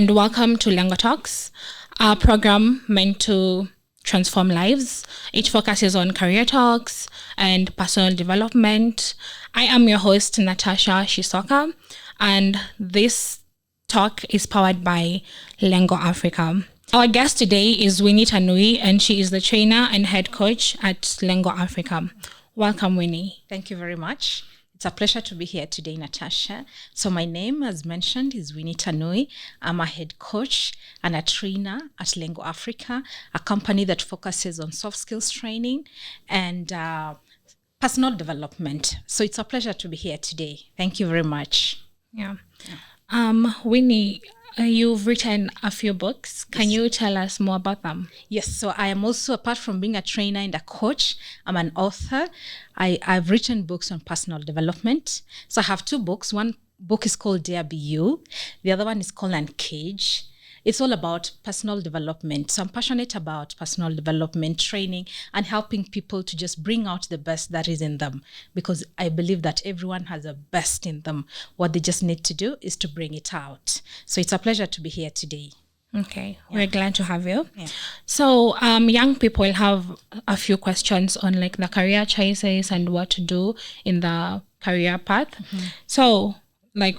and welcome to LENGO TALKS, a program meant to transform lives. It focuses on career talks and personal development. I am your host, Natasha Shisoka, and this talk is powered by LENGO Africa. Our guest today is Winnie Tanui, and she is the trainer and head coach at LENGO Africa. Welcome, Winnie. Thank you very much. It's a pleasure to be here today, Natasha. So my name, as mentioned, is Winnie Tanui. I'm a head coach and a trainer at LENGO Africa, a company that focuses on soft skills training and personal development. So it's a pleasure to be here today. Thank you very much. Yeah. Winnie, you've written a few books. Can you tell us more about them? Yes, so I am also, apart from being a trainer and a coach, I'm an author. I've written books on personal development. So I have two books. One book is called Dare Be You. The other one is called Uncage. It's all about personal development. So I'm passionate about personal development, training, and helping people to just bring out the best that is in them. Because I believe that everyone has a best in them. What they just need to do is to bring it out. So it's a pleasure to be here today. Okay, we're glad to have you. Yeah. So young people have a few questions on like the career choices and what to do in the career path. Mm-hmm. So like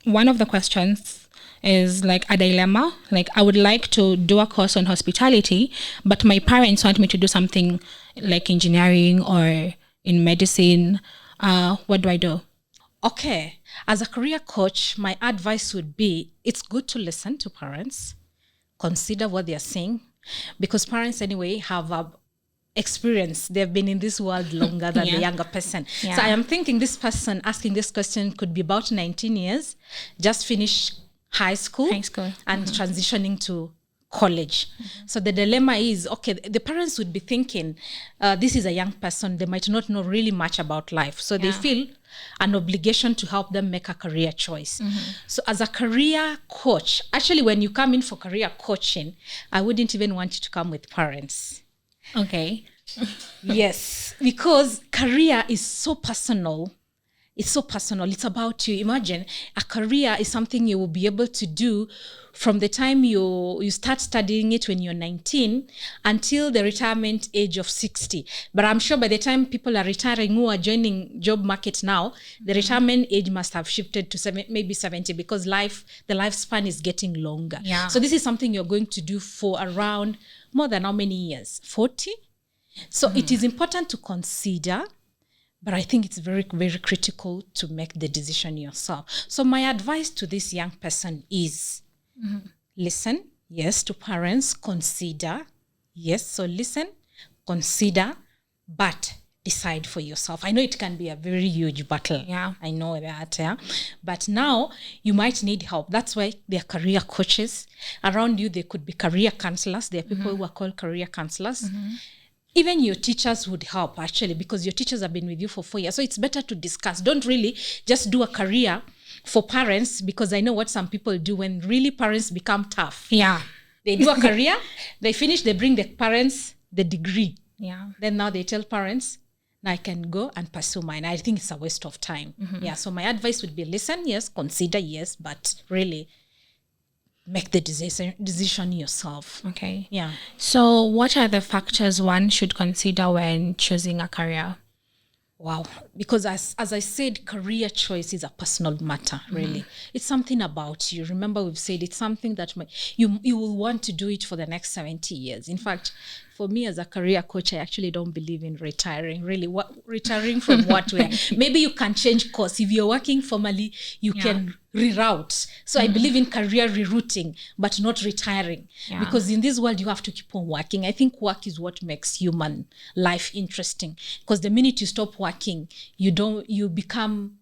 one of the questions is like a dilemma. Like I would like to do a course on hospitality, but my parents want me to do something like engineering or in medicine. What do I do? Okay. As a career coach, my advice would be, it's good to listen to parents, consider what they're saying, because parents anyway have a experience. They've been in this world longer than the younger person. Yeah. So I am thinking this person asking this question could be about 19 years, just finished high school and transitioning to college. Mm-hmm. So the dilemma is, okay, the parents would be thinking, this is a young person, they might not know really much about life. So they feel an obligation to help them make a career choice. Mm-hmm. So as a career coach, actually when you come in for career coaching, I wouldn't even want you to come with parents. Okay. Yes, because career is so personal. It's so personal. It's about you. Imagine a career is something you will be able to do from the time you start studying it when you're 19 until the retirement age of 60. But I'm sure by the time people are retiring who are joining job market now, the retirement age must have shifted to maybe 70 because the lifespan is getting longer. Yeah. So this is something you're going to do for around more than how many years? 40? So it is important to consider. But I think it's very, very critical to make the decision yourself. So my advice to this young person is listen, yes, to parents, consider, yes, so listen, consider, but decide for yourself. I know it can be a very huge battle. Yeah. I know that, yeah. But now you might need help. That's why there are career coaches. Around you, there could be career counselors. There are people who are called career counselors. Mm-hmm. Even your teachers would help, actually, because your teachers have been with you for 4 years. So it's better to discuss. Don't really just do a career for parents, because I know what some people do when really parents become tough. Yeah. They do a career, they finish, they bring the parents the degree. Yeah. Then now they tell parents, now I can go and pursue mine. I think it's a waste of time. Mm-hmm. Yeah. So my advice would be listen, yes, consider, yes, but really make the decision yourself. Okay. Yeah. So what are the factors one should consider when choosing a career? Wow. Because as I said, career choice is a personal matter, really. Mm-hmm. It's something about you. Remember, we've said it's something that you will want to do it for the next 70 years. In fact, for me as a career coach, I actually don't believe in retiring. Really, retiring from what way? Maybe you can change course. If you're working formally, you can reroute. So I believe in career rerouting, but not retiring. Yeah. Because in this world, you have to keep on working. I think work is what makes human life interesting. Because the minute you stop working, you become,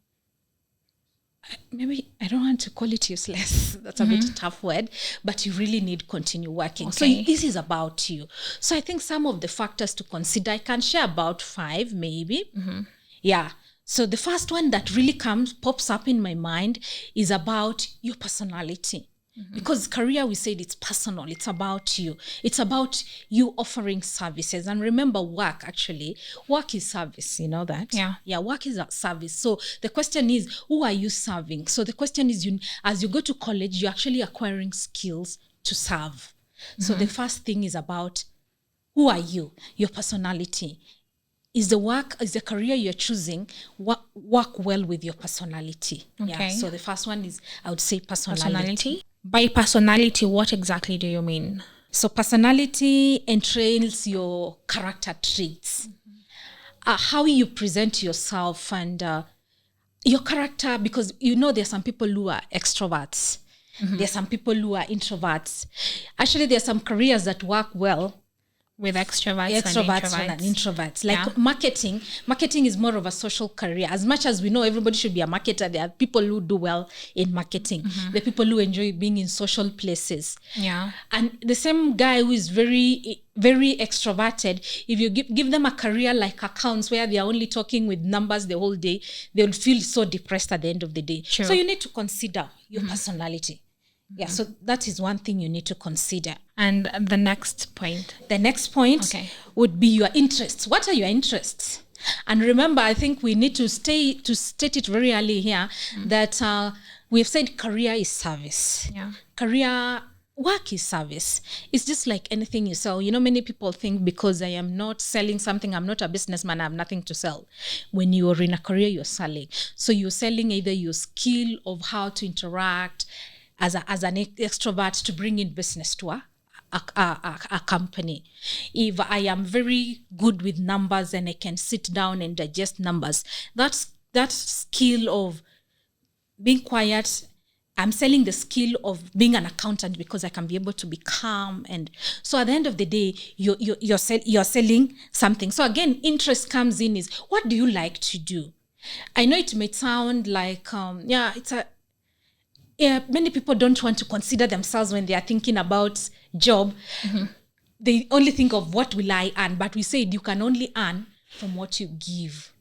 maybe I don't want to call it useless. That's a bit tough word, but you really need to continue working. Okay. So this is about you. So I think some of the factors to consider, I can share about 5 maybe. Mm-hmm. Yeah. So the first one that really pops up in my mind is about your personality. Because career, we said it's personal. It's about you. It's about you offering services. And remember, work is service. You know that? Yeah. Work is a service. So the question is, who are you serving? So the question is, as you go to college, you're actually acquiring skills to serve. So the first thing is about who are you, your personality. Is the career you're choosing work well with your personality? Okay. So the first one is, I would say, personality. By personality, what exactly do you mean? So personality entails your character traits, how you present yourself, and your character, because there are some people who are extroverts. There are some people who are introverts. Actually, there are some careers that work well with extroverts and introverts. Like marketing is more of a social career. As much as we know everybody should be a marketer, there are people who do well in marketing. The people who enjoy being in social places. Yeah. And the same guy who is very, very extroverted, if you give them a career like accounts where they are only talking with numbers the whole day, they will feel so depressed at the end of the day. True. So you need to consider your personality. Yeah, so that is one thing you need to consider. And the next point? The next point would be your interests. What are your interests? And remember, I think we need to state it very early here that we've said career is service. Yeah. Career work is service. It's just like anything you sell. Many people think because I am not selling something, I'm not a businessman, I have nothing to sell. When you're in a career, you're selling. So you're selling either your skill of how to interact as an extrovert to bring in business to a company. If I am very good with numbers and I can sit down and digest numbers, that skill of being quiet, I'm selling the skill of being an accountant because I can be able to be calm. And so at the end of the day, you're selling something. So again, interest comes in is, what do you like to do? I know it may sound like, many people don't want to consider themselves when they are thinking about job. They only think of what will I earn, but we said you can only earn from what you give.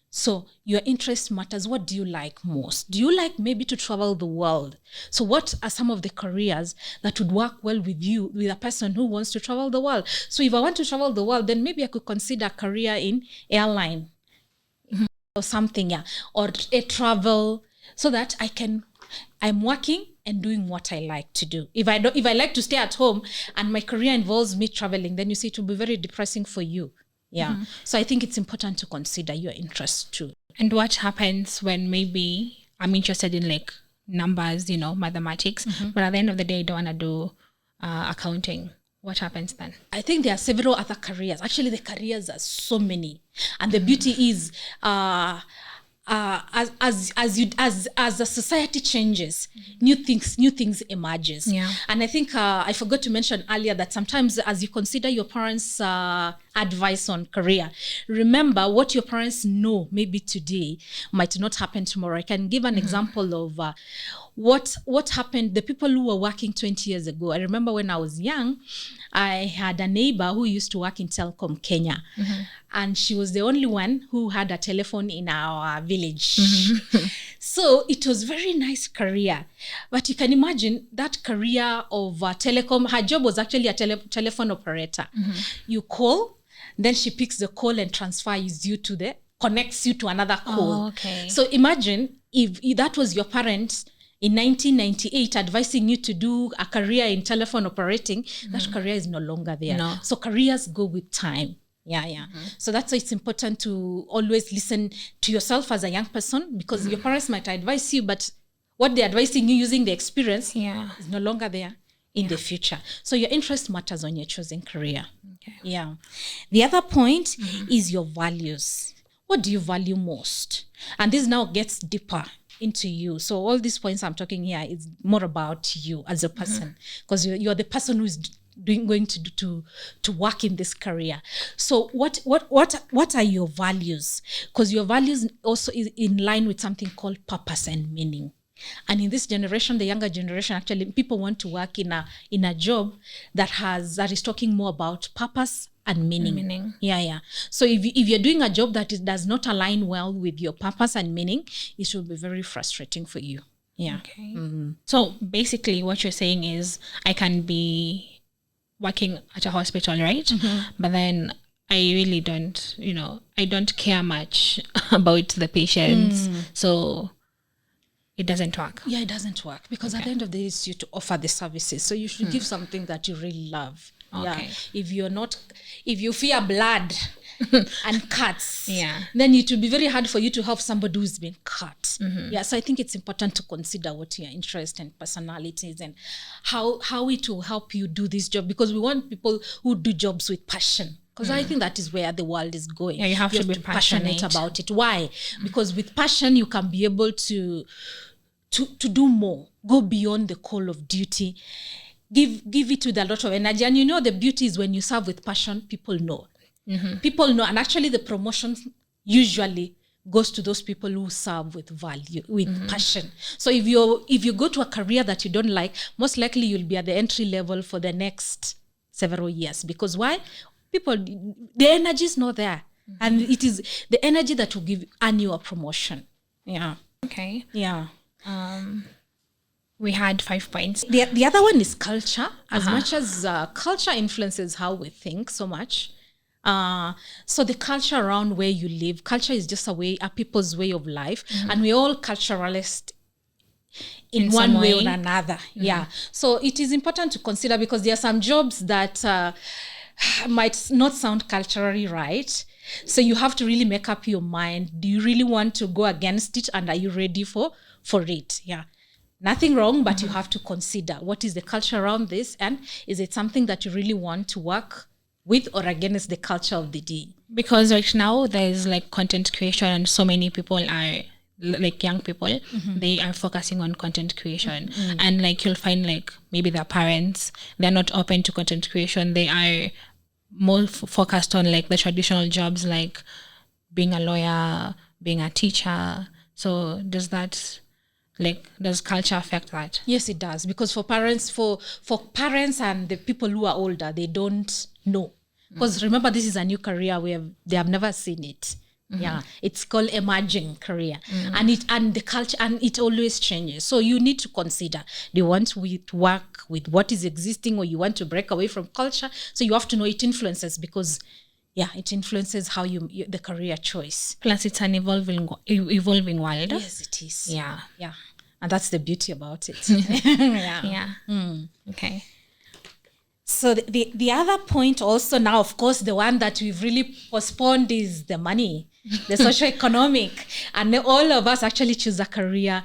So your interest matters. What do you like most? Do you like maybe to travel the world? So what are some of the careers that would work well with you, with a person who wants to travel the world? So if I want to travel the world, then maybe I could consider a career in airline or something, or a travel, so that I'm working and doing what I like to do. If I like to stay at home and my career involves me traveling, then you see it will be very depressing for you. Yeah. So I think it's important to consider your interests too. And what happens when maybe I'm interested in like numbers, mathematics, but at the end of the day, I don't want to do accounting? What happens then? I think there are several other careers. Actually, the careers are so many. And the beauty is, as the society changes, new things emerges. And I think I forgot to mention earlier that sometimes as you consider your parents' advice on career, remember what your parents know maybe today might not happen tomorrow. I can give an example of what happened. The people who were working 20 years ago, I remember when I was young, I had a neighbor who used to work in Telecom Kenya. And she was the only one who had a telephone in our village. So it was very nice career. But you can imagine that career of telecom, her job was actually a telephone operator. You call, then she picks the call and connects you to another call. So imagine if that was your parents in 1998 advising you to do a career in telephone operating, that career is no longer there. No. So careers go with time. So that's why it's important to always listen to yourself as a young person, because your parents might advise you, but what they're advising you using the experience is no longer there in the future. So your interest matters when you're choosing career. The other point is your values. What do you value most? And this now gets deeper into you. So all these points I'm talking here is more about you as a person, because you're the person who's going to work in this career. So what are your values? Because your values also is in line with something called purpose and meaning. And in this generation, the younger generation, actually, people want to work in a job that is talking more about purpose and meaning. So if you're doing a job that does not align well with your purpose and meaning, it will be very frustrating for you. Yeah. Okay. So basically what you're saying is I can be working at a hospital, right? But then I really don't, I don't care much about the patients. So it doesn't work. Yeah, it doesn't work because at the end of the day, it's you to offer the services. So you should give something that you really love. Okay. Yeah. If you fear blood and cuts, Yeah. then it will be very hard for you to help somebody who's been cut. Yeah. So I think it's important to consider what your interest and personalities and how it will help you do this job, because we want people who do jobs with passion. Because I think that is where the world is going. Yeah, you have to be passionate about it. Why? Because with passion, you can be able to do more, go beyond the call of duty, give it with a lot of energy. And the beauty is when you serve with passion, people know. People know, and actually the promotion usually goes to those people who serve with value, with passion. So if you go to a career that you don't like, most likely you'll be at the entry level for the next several years. Because why? The energy is not there. And it is the energy that will give annual promotion. Yeah. Okay. Yeah. We had 5 points. The other one is culture. As much as culture influences how we think so much. So the culture around where you live, culture is just a people's way of life. And we're all culturalists in one way or another. Yeah. So it is important to consider, because there are some jobs that might not sound culturally right. So you have to really make up your mind. Do you really want to go against it, and are you ready for it? Yeah. Nothing wrong, but you have to consider what is the culture around this, and is it something that you really want to work with or against the culture of the day? Because right now there's like content creation, and so many people are like young people, they are focusing on content creation. And like you'll find like maybe their parents, they're not open to content creation. They are more focused on like the traditional jobs, like being a lawyer, being a teacher. So does culture affect that? Yes, it does. Because for parents and the people who are older, they don't know. Because remember, this is a new career where they have never seen it. Yeah, it's called emerging career, and the culture, and it always changes. So you need to consider: do you want to work with what is existing, or you want to break away from culture? So you have to know it influences, because it influences how the career choice. Plus, it's an evolving world. Yes, it is. Yeah, and that's the beauty about it. Okay. So the other point also, now, of course, the one that we've really postponed is the money, the socioeconomic. And all of us actually choose a career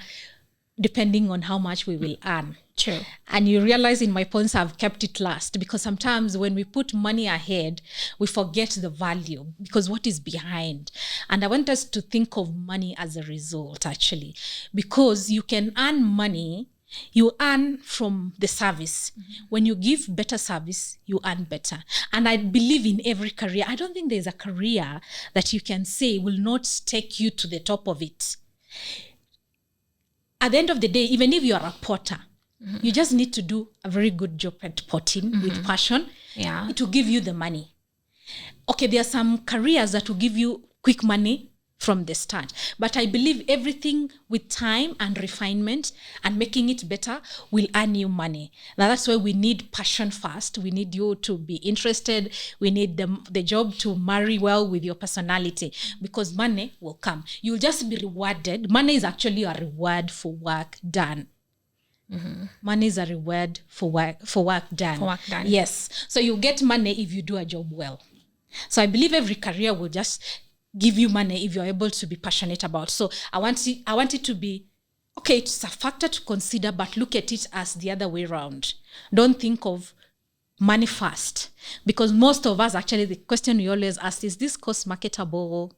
depending on how much we will earn. True. And you realize in my points I've kept it last, because sometimes when we put money ahead, we forget the value, because what is behind. And I want us to think of money as a result, actually, because you can earn money. You earn from the service. When you give better service, you earn better. And I believe in every career. I don't think there's a career that you can say will not take you to the top of it. At the end of the day, even if you are a potter, you just need to do a very good job at potting with passion. Yeah. It will give you the money. Okay, there are some careers that will give you quick money from the start. But I believe everything with time and refinement and making it better will earn you money. Now that's why we need passion first. We need you to be interested. We need the job to marry well with your personality, because money will come. You'll just be rewarded. Money is actually a reward for work done. Money is a reward for work done. Yes. So you get money if you do a job well. So I believe every career will just give you money if you're able to be passionate about. So I want it to be, okay, it's a factor to consider, but look at it as the other way around. Don't think of money first, because most of us, actually, the question we always ask is this cost marketable?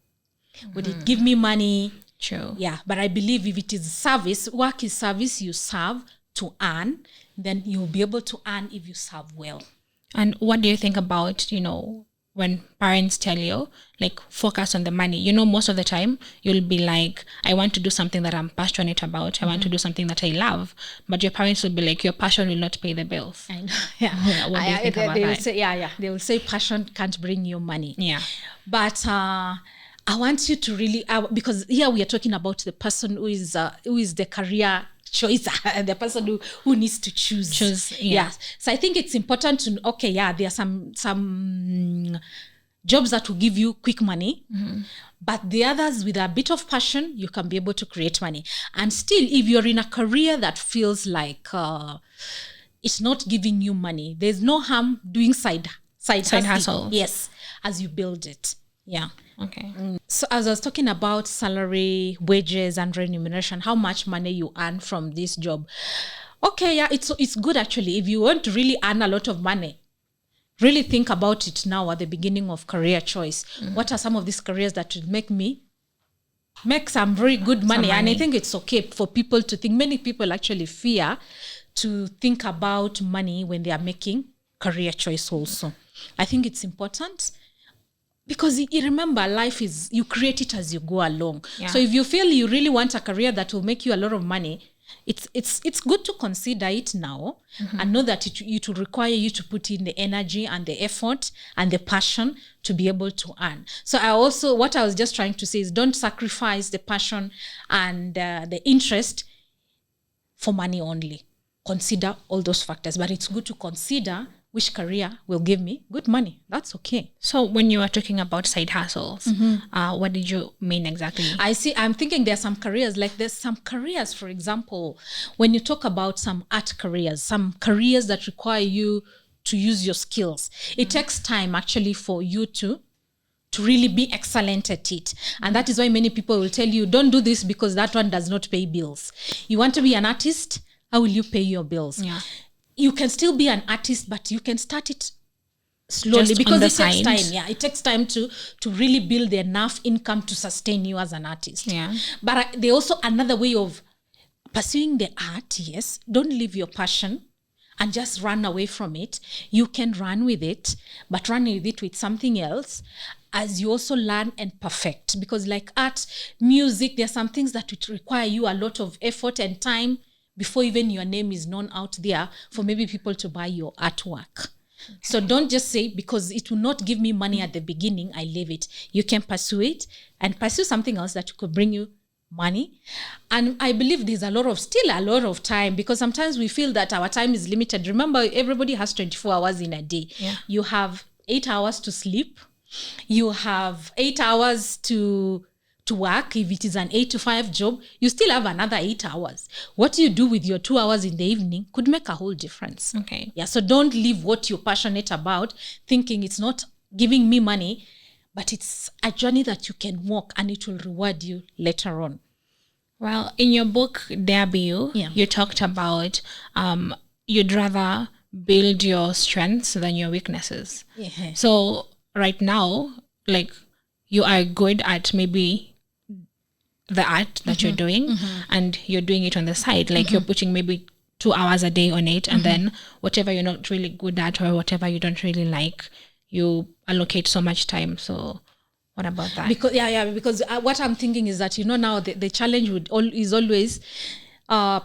Would it give me money? True. Yeah, but I believe if it is service, work is service, you serve to earn, then you'll be able to earn if you serve well. And what do you think about, when parents tell you, like, focus on the money? Most of the time you'll be like, I want to do something that I'm passionate about. I want to do something that I love. But your parents will be like, your passion will not pay the bills. I know. Yeah. What do you think about they will that? say, they will say passion can't bring you money. Yeah. But I want you to really, because here we are talking about the person who is the career choice, the person who needs to choose. Yeah. So I think it's important to there are some jobs that will give you quick money, but the others with a bit of passion, you can be able to create money. And still, if you're in a career that feels like it's not giving you money, there's no harm doing side hustle. Yes, as you build it. Yeah. Okay. So as I was talking about salary, wages, and remuneration, how much money you earn from this job. Okay, yeah, it's good actually. If you want to really earn a lot of money, really think about it now at the beginning of career choice. What are some of these careers that would make some very good money? And I think it's okay for people to think. Many people actually fear to think about money when they are making career choice also. I think it's important because you remember, life is, you create it as you go along. Yeah. So if you feel you really want a career that will make you a lot of money, it's good to consider it now and know that it will require you to put in the energy and the effort and the passion to be able to earn. So what I was just trying to say is don't sacrifice the passion and the interest for money only. Consider all those factors, but it's good to consider which career will give me good money. That's okay. So when you were talking about side hustles, what did you mean exactly? I'm thinking there's some careers, like there's some careers, for example, when you talk about some art careers, some careers that require you to use your skills. It takes time actually for you to really be excellent at it. And that is why many people will tell you, don't do this because that one does not pay bills. You want to be an artist? How will you pay your bills? Yeah. You can still be an artist, but you can start it slowly just because it side. takes time. Yeah, it takes time to really build enough income to sustain you as an artist. Yeah. But there's also another way of pursuing the art. Yes, don't leave your passion and just run away from it. You can run with it, but run with it with something else as you also learn and perfect. Because like art, music, there are some things that would require you a lot of effort and time before even your name is known out there for maybe people to buy your artwork. Okay. So don't just say, because it will not give me money at the beginning, I leave it. You can pursue it and pursue something else that could bring you money. And I believe there's still a lot of time, because sometimes we feel that our time is limited. Remember, everybody has 24 hours in a day. Yeah. You have 8 hours to sleep. You have 8 hours to work. If it is an 8 to 5 job, you still have another 8 hours. What you do with your 2 hours in the evening could make a whole difference. Okay. Yeah. So don't leave what you're passionate about thinking it's not giving me money, but it's a journey that you can walk and it will reward you later on. Well, in your book, Debut, you talked about you'd rather build your strengths than your weaknesses. Yeah. So right now, like, you are good at maybe the art that you're doing, and you're doing it on the side. Like you're putting maybe 2 hours a day on it, and then whatever you're not really good at or whatever you don't really like, you allocate so much time. So what about that? Because what I'm thinking is that, now the challenge is always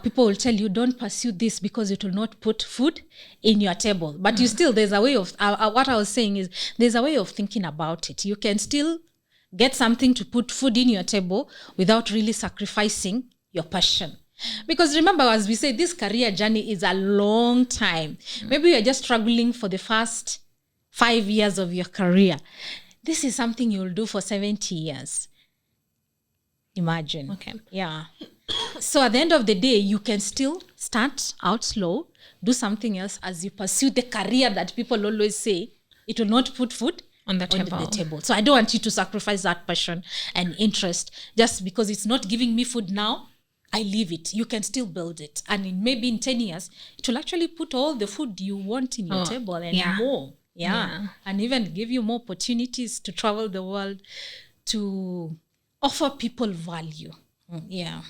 people will tell you, don't pursue this because it will not put food in your table. But there's a way of, what I was saying is, there's a way of thinking about it. You can still get something to put food in your table without really sacrificing your passion. Because remember, as we say, this career journey is a long time. Maybe you're just struggling for the first 5 years of your career. This is something you'll do for 70 years. Imagine. Okay. Yeah. So at the end of the day, you can still start out slow, do something else as you pursue the career that people always say it will not put food on the table. So I don't want you to sacrifice that passion and interest just because it's not giving me food now. I leave it. You can still build it. And maybe in 10 years, it will actually put all the food you want in your table and more. Yeah. And even give you more opportunities to travel the world, to offer people value. Yeah.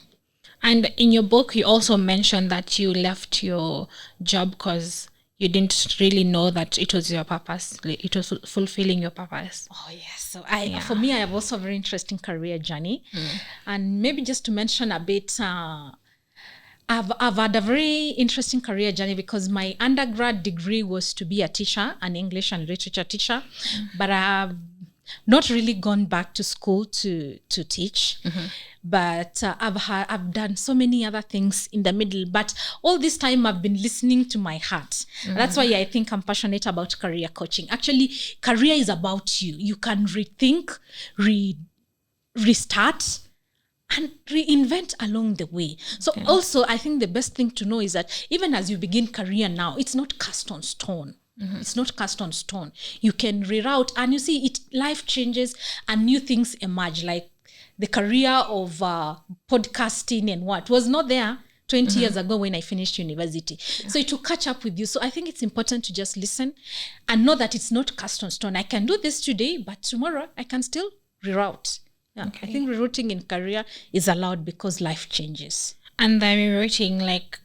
And in your book, you also mentioned that you left your job because you didn't really know that it was your purpose. It was fulfilling your purpose. Oh, yes. So for me, I have also a very interesting career journey. And maybe just to mention a bit, I've had a very interesting career journey because my undergrad degree was to be a teacher, an English and literature teacher. But not really gone back to school to teach, but I've done so many other things in the middle. But all this time I've been listening to my heart. That's why I think I'm passionate about career coaching. Actually, career is about you. You can rethink, restart, and reinvent along the way. So also, I think the best thing to know is that even as you begin career now, it's not cast on stone. It's not cast on stone. You can reroute, and you see it. Life changes and new things emerge. Like the career of podcasting and what was not there 20 years ago when I finished university. So it will catch up with you. So I think it's important to just listen and know that it's not cast on stone. I can do this today, but tomorrow I can still reroute. Yeah, I think rerouting in career is allowed because life changes. And the rerouting, like,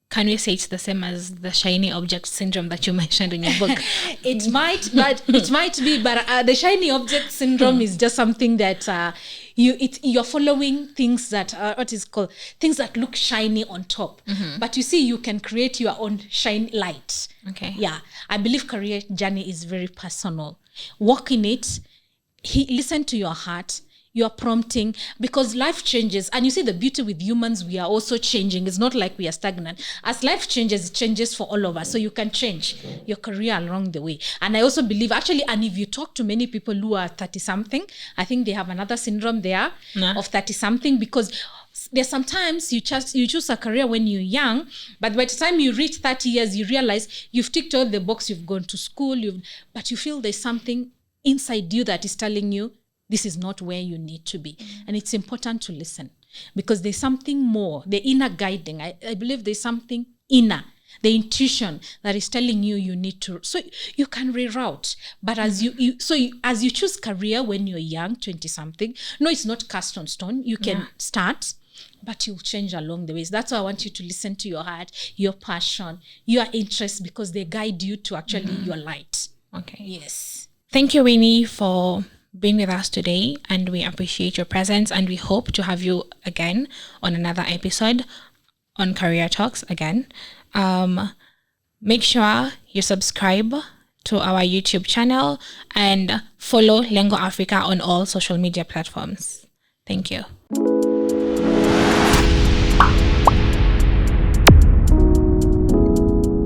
can we say it's the same as the shiny object syndrome that you mentioned in your book? It might be, but the shiny object syndrome is just something that you're following things that things that look shiny on top. But you see, you can create your own shine light. Okay. Yeah, I believe career journey is very personal. Walk in it. Listen to your heart, your prompting, because life changes. And you see, the beauty with humans, we are also changing. It's not like we are stagnant. As life changes, it changes for all of us. So you can change your career along the way. And I also believe, actually, and if you talk to many people who are 30-something, I think they have another syndrome there of 30-something, because there's sometimes you choose a career when you're young, but by the time you reach 30 years, you realize you've ticked all the box, you've gone to school, but you feel there's something inside you that is telling you this is not where you need to be. And it's important to listen, because there's something more, the inner guiding. I believe there's something inner, the intuition that is telling you need to. So you can reroute. But as you choose career when you're young, 20-something, no, it's not cast on stone. You can start, but you'll change along the ways. That's why I want you to listen to your heart, your passion, your interests, because they guide you to actually your light. Okay. Yes. Thank you, Winnie, for being with us today, and we appreciate your presence, and we hope to have you again on another episode on Career Talks again. Make sure you subscribe to our YouTube channel and follow Lengo Africa on all social media platforms. Thank you.